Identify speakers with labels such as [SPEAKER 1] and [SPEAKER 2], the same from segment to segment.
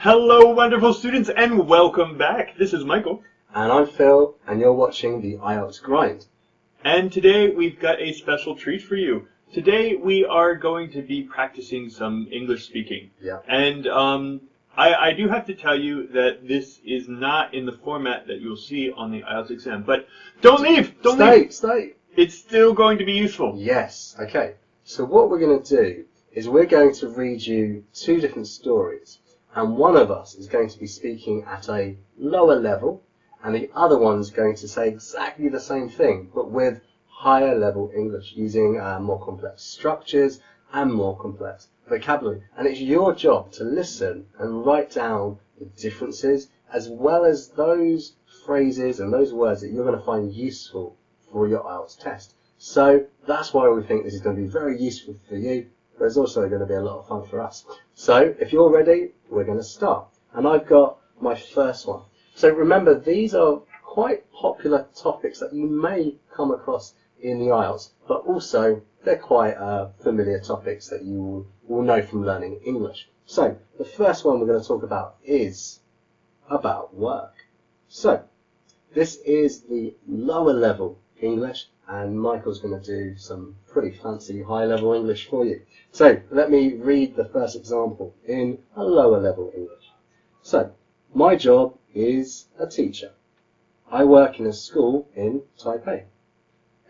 [SPEAKER 1] Hello, wonderful students, and welcome back. This is Michael.
[SPEAKER 2] And I'm Phil, and you're watching the IELTS Grind.
[SPEAKER 1] And today we've got a special treat for you. Today we are going to be practicing some English speaking.
[SPEAKER 2] Yeah.
[SPEAKER 1] And I do have to tell you that this is not in the format that you'll see on the IELTS exam. But don't leave! Don't leave!
[SPEAKER 2] Stay!
[SPEAKER 1] It's still going to be useful.
[SPEAKER 2] Yes. Okay. So what we're going to do is we're going to read you two different stories. And one of us is going to be speaking at a lower level, and the other one's going to say exactly the same thing, but with higher level English, using more complex structures and more complex vocabulary. And it's your job to listen and write down the differences, as well as those phrases and those words that you're going to find useful for your IELTS test. So that's why we think this is going to be very useful for you, but it's also going to be a lot of fun for us. So if you're ready, we're going to start. And I've got my first one. So remember, these are quite popular topics that you may come across in the IELTS, but also they're quite familiar topics that you will know from learning English. So the first one we're going to talk about is about work. So this is the lower level English, and Michael's going to do some pretty fancy high level English for you. So let me read the first example in a lower level English. So, my job is a teacher. I work in a school in Taipei.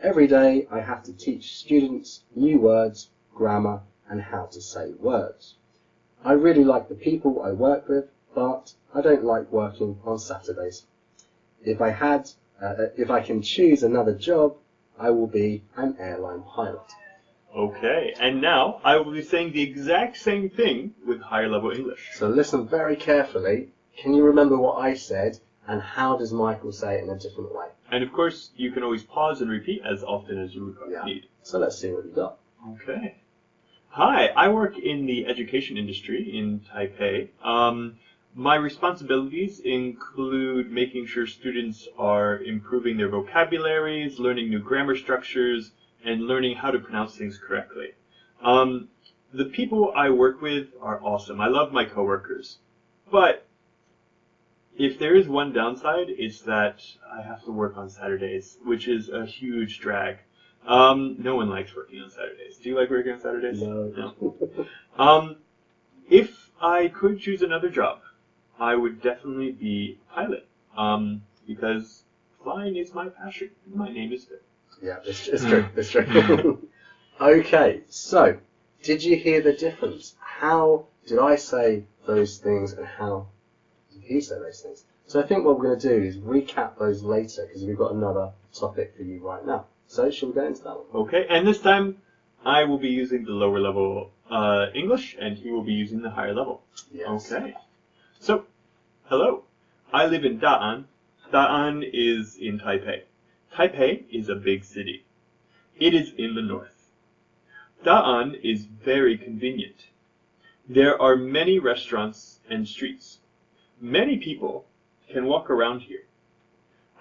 [SPEAKER 2] Every day I have to teach students new words, grammar, and how to say words. I really like the people I work with, but I don't like working on Saturdays. If I can choose another job, I will be an airline pilot.
[SPEAKER 1] Okay, and now I will be saying the exact same thing with higher level English.
[SPEAKER 2] So listen very carefully. Can you remember what I said, and how does Michael say it in a different way?
[SPEAKER 1] And of course, you can always pause and repeat as often as you need.
[SPEAKER 2] So let's see what you got.
[SPEAKER 1] Okay. Hi, I work in the education industry in Taipei. My responsibilities include making sure students are improving their vocabularies, learning new grammar structures, and learning how to pronounce things correctly. The people I work with are awesome. I love my coworkers. But if there is one downside, it's that I have to work on Saturdays, which is a huge drag. No one likes working on Saturdays. Do you like working on Saturdays?
[SPEAKER 2] No.
[SPEAKER 1] If I could choose another job, I would definitely be a pilot. Because flying is my passion. My name is Phil.
[SPEAKER 2] Yeah, it's true. It's true. Okay, so did you hear the difference? How did I say those things, and how did he say those things? So I think what we're going to do is recap those later, because we've got another topic for you right now. So shall we go into that one?
[SPEAKER 1] Okay, and this time I will be using the lower level English, and he will be using the higher level.
[SPEAKER 2] Yes.
[SPEAKER 1] Okay. So, hello. I live in Da'an. Da'an is in Taipei. Taipei is a big city. It is in the north. Da'an is very convenient. There are many restaurants and streets. Many people can walk around here.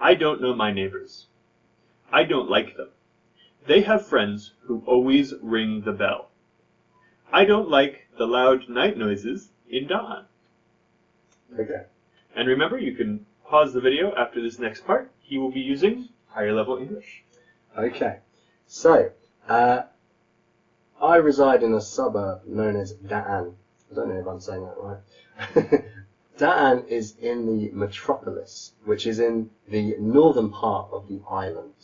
[SPEAKER 1] I don't know my neighbors. I don't like them. They have friends who always ring the bell. I don't like the loud night noises in Da'an.
[SPEAKER 2] Okay.
[SPEAKER 1] And remember, you can pause the video after this next part. He will be using higher level English.
[SPEAKER 2] Okay. So, I reside in a suburb known as Da'an. I don't know if I'm saying that right. Da'an is in the metropolis, which is in the northern part of the island.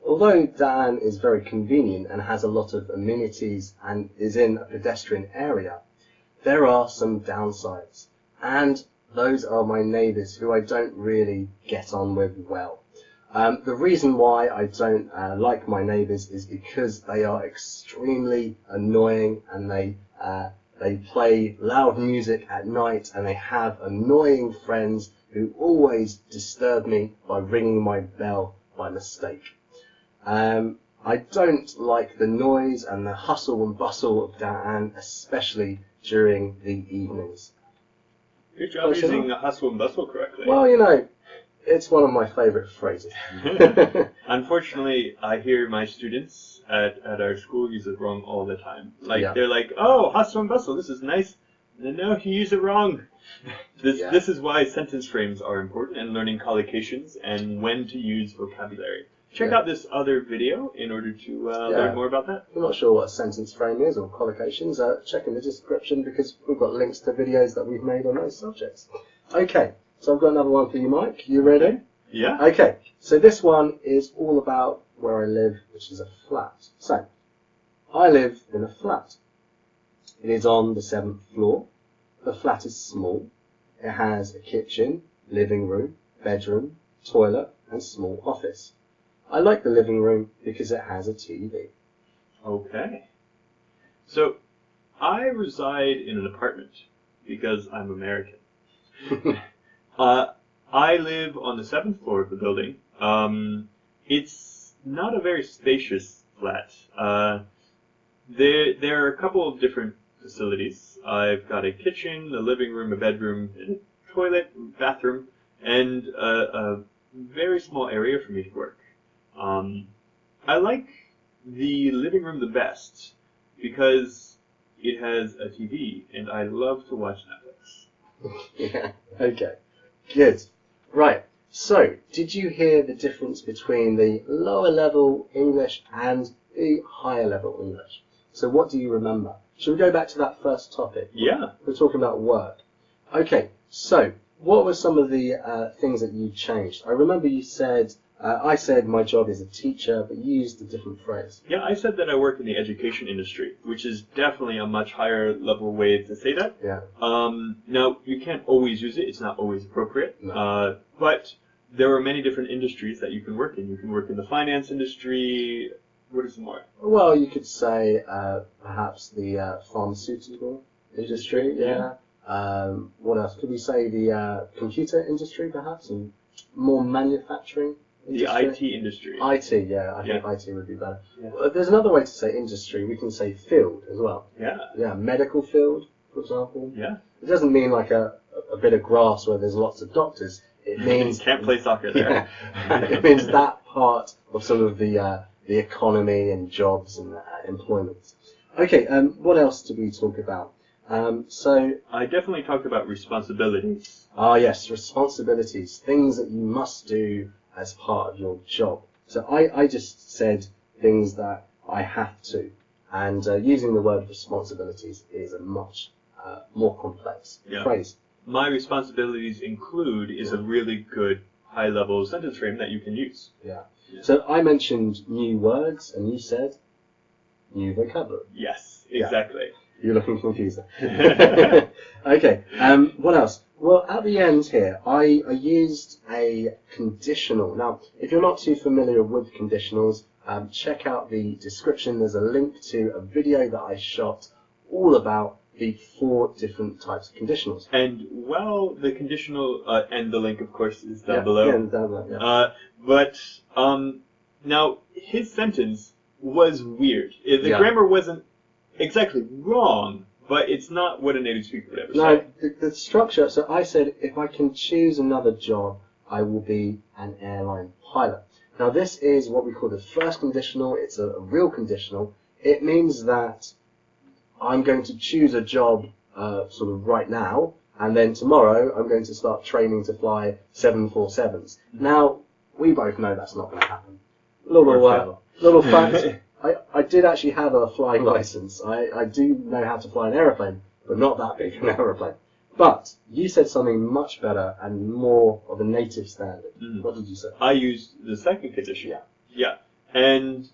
[SPEAKER 2] Although Da'an is very convenient and has a lot of amenities and is in a pedestrian area, there are some downsides. And those are my neighbours, who I don't really get on with well. The reason why I don't like my neighbours is because they are extremely annoying, and they play loud music at night, and they have annoying friends who always disturb me by ringing my bell by mistake. I don't like the noise and the hustle and bustle of Da'an, especially during the evenings.
[SPEAKER 1] Good job using the hustle and bustle correctly.
[SPEAKER 2] Well, you know, it's one of my favourite phrases.
[SPEAKER 1] Unfortunately, I hear my students at our school use it wrong all the time.
[SPEAKER 2] Yeah.
[SPEAKER 1] They're like, oh, hustle and bustle, this is nice. No, you use it wrong.
[SPEAKER 2] Yeah.
[SPEAKER 1] This is why sentence frames are important and learning collocations and when to use vocabulary. Check
[SPEAKER 2] Yeah.
[SPEAKER 1] out this other video in order to learn more about that.
[SPEAKER 2] If you're not sure what a sentence frame is or collocations, check in the description because we've got links to videos that we've made on those subjects. Okay, so I've got another one for you, Mike. You ready?
[SPEAKER 1] Yeah.
[SPEAKER 2] Okay, so this one is all about where I live, which is a flat. So, I live in a flat. It is on the 7th floor. The flat is small. It has a kitchen, living room, bedroom, toilet, and small office. I like the living room because it has a TV.
[SPEAKER 1] Okay. So, I reside in an apartment because I'm American. I live on the 7th floor of the building. It's not a very spacious flat. There are a couple of different facilities. I've got a kitchen, a living room, a bedroom, a toilet, bathroom, and a very small area for me to work. I like the living room the best because it has a TV, and I love to watch Netflix.
[SPEAKER 2] Yeah, okay, good. Right, so did you hear the difference between the lower level English and the higher level English? So what do you remember? Shall we go back to that first topic?
[SPEAKER 1] Yeah.
[SPEAKER 2] We're talking about work. Okay, so what were some of the things that you changed? I remember you said, I said my job is a teacher, but you used a different phrase.
[SPEAKER 1] Yeah, I said that I work in the education industry, which is definitely a much higher level way to say that.
[SPEAKER 2] Yeah.
[SPEAKER 1] Now, you can't always use it. It's not always appropriate.
[SPEAKER 2] No.
[SPEAKER 1] But there are many different industries that you can work in. You can work in the finance industry. What is more?
[SPEAKER 2] Well, you could say perhaps the pharmaceutical industry, yeah. What else? Could we say the computer industry, perhaps, and more manufacturing industry?
[SPEAKER 1] The IT industry.
[SPEAKER 2] IT, yeah. I think IT would be better.
[SPEAKER 1] Yeah.
[SPEAKER 2] There's another way to say industry. We can say field as well.
[SPEAKER 1] Yeah.
[SPEAKER 2] Yeah, medical field, for example.
[SPEAKER 1] Yeah.
[SPEAKER 2] It doesn't mean like a bit of grass where there's lots of doctors. It means
[SPEAKER 1] can't play soccer there.
[SPEAKER 2] Yeah, it means that part of sort of the economy and jobs and employment. Okay, what else did we talk about? So
[SPEAKER 1] I definitely talked about responsibilities.
[SPEAKER 2] Yes, responsibilities, things that you must do as part of your job. So I just said things that I have to, and using the word responsibilities is a much more complex phrase.
[SPEAKER 1] My responsibilities include is a really good high-level sentence frame that you can use.
[SPEAKER 2] Yeah. So I mentioned new words, and you said new vocabulary.
[SPEAKER 1] Yes, exactly.
[SPEAKER 2] Yeah. You're looking confused. Okay. What else? Well, at the end here, I used a conditional. Now, if you're not too familiar with conditionals, check out the description. There's a link to a video that I shot all about the 4 different types of conditionals.
[SPEAKER 1] And the conditional and the link, of course, is down below.
[SPEAKER 2] Yeah, down below.
[SPEAKER 1] But now his sentence was weird. The grammar wasn't exactly wrong, but it's not what a native speaker would ever say.
[SPEAKER 2] No, the structure. So I said, if I can choose another job, I will be an airline pilot. Now this is what we call the first conditional. It's a real conditional. It means that I'm going to choose a job sort of right now, and then tomorrow I'm going to start training to fly 747s. Now, we both know that's not going to happen. Little fact, I did actually have a flying license. I do know how to fly an aeroplane, but not that big an aeroplane. But you said something much better and more of a native standard. What did you say?
[SPEAKER 1] I used the second condition. Yeah. And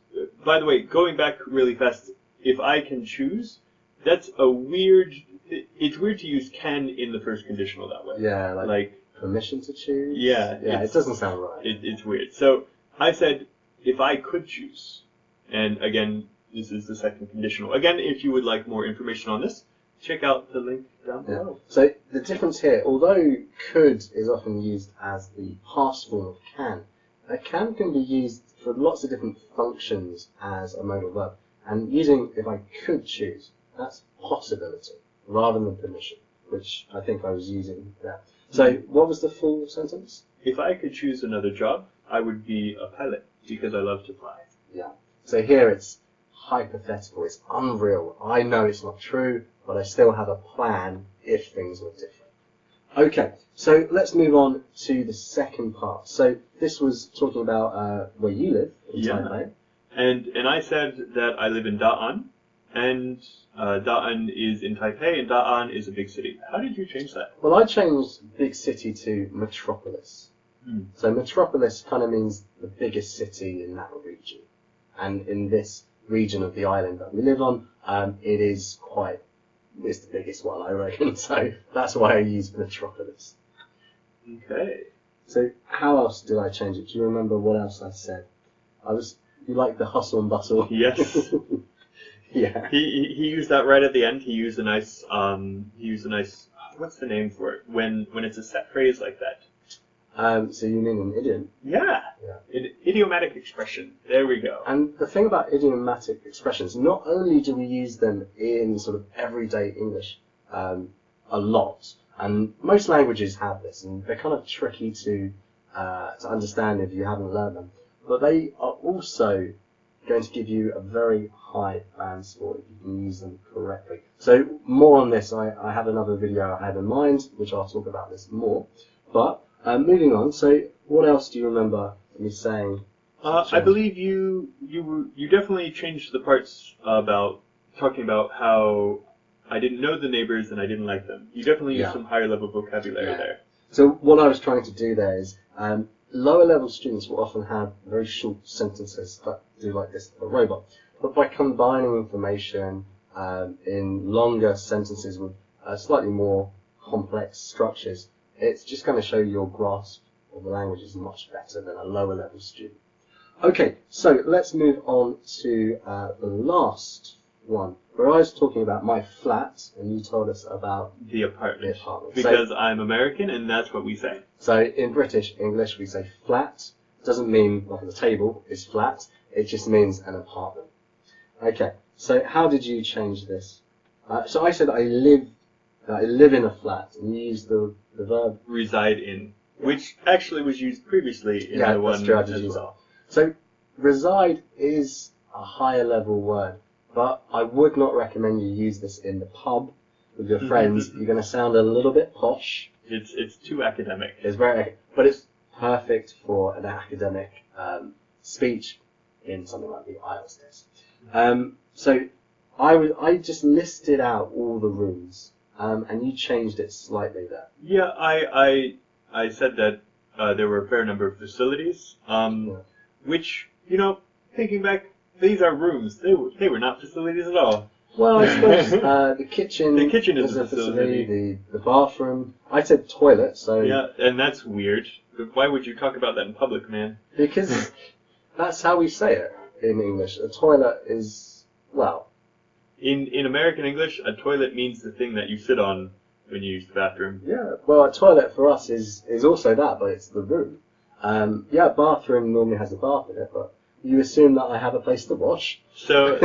[SPEAKER 1] by the way, going back really fast, if I can choose, that's a weird. It's weird to use can in the first conditional that way.
[SPEAKER 2] Yeah, like permission to choose.
[SPEAKER 1] Yeah,
[SPEAKER 2] it doesn't sound right.
[SPEAKER 1] It's weird. So I said if I could choose, and again, this is the second conditional. Again, if you would like more information on this, check out the link down below.
[SPEAKER 2] So the difference here, although could is often used as the past form of can, a can be used for lots of different functions as a modal verb. And using if I could choose, that's possibility rather than permission, which I think I was using there. So what was the full sentence?
[SPEAKER 1] If I could choose another job, I would be a pilot because I love to fly.
[SPEAKER 2] Yeah. So here it's hypothetical, it's unreal. I know it's not true, but I still have a plan if things were different. Okay, so let's move on to the second part. So this was talking about where you live in Taipei.
[SPEAKER 1] And I said that I live in Da'an, and Da'an is in Taipei, and Da'an is a big city. How did you change that?
[SPEAKER 2] Well, I changed big city to metropolis. So metropolis kind of means the biggest city in that region. And in this region of the island that we live on, it's the biggest one, I reckon. So that's why I use metropolis.
[SPEAKER 1] Okay.
[SPEAKER 2] So how else did I change it? Do you remember what else I said? You like the hustle and bustle?
[SPEAKER 1] Yes.
[SPEAKER 2] Yeah.
[SPEAKER 1] He used that right at the end. He used a nice what's the name for it when it's a set phrase like that?
[SPEAKER 2] So you mean an idiom?
[SPEAKER 1] Yeah. Idiomatic expression. There we go.
[SPEAKER 2] And the thing about idiomatic expressions, not only do we use them in sort of everyday English a lot, and most languages have this, and they're kind of tricky to understand if you haven't learned them, but they are also going to give you a very high band score if you can use them correctly. So more on this, I have another video I have in mind, which I'll talk about this more. But moving on, so what else do you remember me saying?
[SPEAKER 1] I believe you definitely changed the parts about talking about how I didn't know the neighbors and I didn't like them. You definitely used some higher level vocabulary there.
[SPEAKER 2] So what I was trying to do there is lower level students will often have very short sentences that do like this, a robot. But by combining information in longer sentences with slightly more complex structures, it's just going to show your grasp of the language is much better than a lower level student. Okay, so let's move on to the last one, where I was talking about my flat, and you told us about
[SPEAKER 1] the apartment. Because I'm American, and that's what we say.
[SPEAKER 2] So in British English, we say flat. Doesn't mean like the table is flat. It just means an apartment. Okay, so how did you change this? So I said I live in a flat, and you used the verb
[SPEAKER 1] reside in, which actually was used previously in the one as well.
[SPEAKER 2] So reside is a higher level word, but I would not recommend you use this in the pub with your friends. You're going to sound a little bit posh.
[SPEAKER 1] It's too academic.
[SPEAKER 2] It's but it's perfect for an academic speech in something like the IELTS test. So I just listed out all the rooms, and you changed it slightly there.
[SPEAKER 1] Yeah, I said that there were a fair number of facilities, which, thinking back, these are rooms. They were not facilities at all.
[SPEAKER 2] Well, I suppose the kitchen.
[SPEAKER 1] The kitchen is a facility.
[SPEAKER 2] The bathroom. I said toilet, so.
[SPEAKER 1] Yeah, and that's weird. Why would you talk about that in public, man?
[SPEAKER 2] Because that's how we say it in English. A toilet is, well.
[SPEAKER 1] In American English, a toilet means the thing that you sit on when you use the bathroom.
[SPEAKER 2] Yeah, well, a toilet for us is also that, but it's the room. Yeah, bathroom normally has a bath in it, but you assume that I have a place to wash.
[SPEAKER 1] So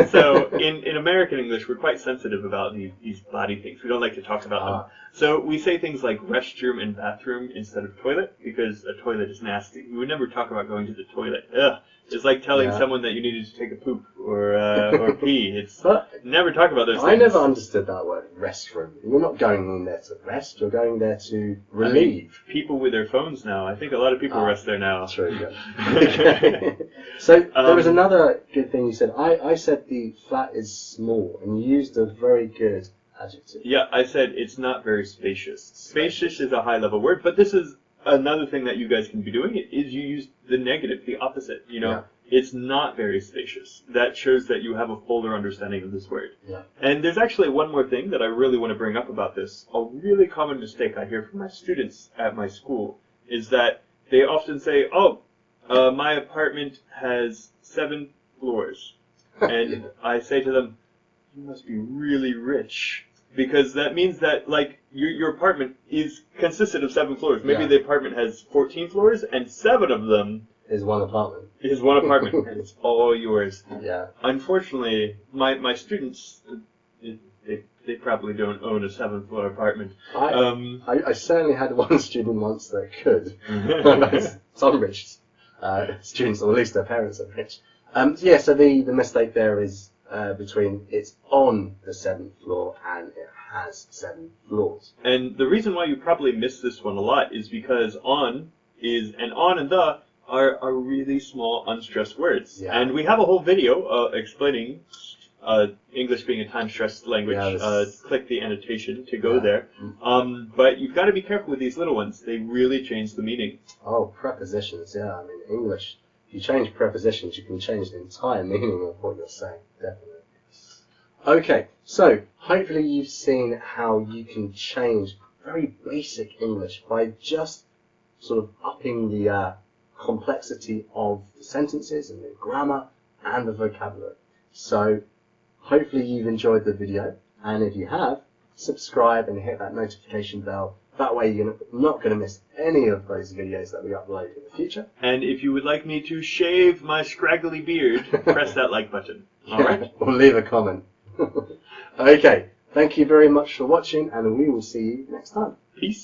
[SPEAKER 1] in American English, we're quite sensitive about these body things. We don't like to talk about them. So we say things like restroom and bathroom instead of toilet, because a toilet is nasty. We would never talk about going to the toilet. Ugh. It's like telling someone that you needed to take a poop or pee. It's never talk about those things.
[SPEAKER 2] I never understood that word, restroom. You're not going in there to rest. You're going there to relieve.
[SPEAKER 1] I mean, people with their phones now. I think a lot of people rest there now.
[SPEAKER 2] True. Yeah. Okay. So there was another good thing you said. I said the flat is small, and you used a very good adjective.
[SPEAKER 1] Yeah, I said it's not very spacious. Spacious is a high-level word, but this is another thing that you guys can be doing, is you use the negative, the opposite. It's not very spacious. That shows that you have a fuller understanding of this word.
[SPEAKER 2] Yeah.
[SPEAKER 1] And there's actually one more thing that I really want to bring up about this. A really common mistake I hear from my students at my school is that they often say, my apartment has 7 floors. And I say to them, you must be really rich. Because that means that, like, your apartment consisted of 7 floors. Maybe the apartment has 14 floors, and 7 of them
[SPEAKER 2] is one apartment.
[SPEAKER 1] And it's all yours.
[SPEAKER 2] Yeah.
[SPEAKER 1] Unfortunately, my students, they probably don't own a 7-floor apartment.
[SPEAKER 2] I certainly had one student once that could. Some rich students, or at least their parents are rich. So the mistake there is between it's on the 7th floor and it has 7 floors.
[SPEAKER 1] And the reason why you probably miss this one a lot is because on and the are really small, unstressed words.
[SPEAKER 2] Yeah.
[SPEAKER 1] And we have a whole video explaining English being a time-stressed language.
[SPEAKER 2] Yeah,
[SPEAKER 1] Click the annotation to go there. But you've got to be careful with these little ones. They really change the meaning.
[SPEAKER 2] Oh, prepositions, yeah. I mean, English, if you change prepositions, you can change the entire meaning of what you're saying, definitely. Okay, so hopefully you've seen how you can change very basic English by just sort of upping the complexity of the sentences and the grammar and the vocabulary. So hopefully you've enjoyed the video, and if you have, subscribe and hit that notification bell. That way you're not going to miss any of those videos that we upload in the future.
[SPEAKER 1] And if you would like me to shave my scraggly beard, press that like button. All right?
[SPEAKER 2] Or leave a comment. Okay, thank you very much for watching, and we will see you next time.
[SPEAKER 1] Peace.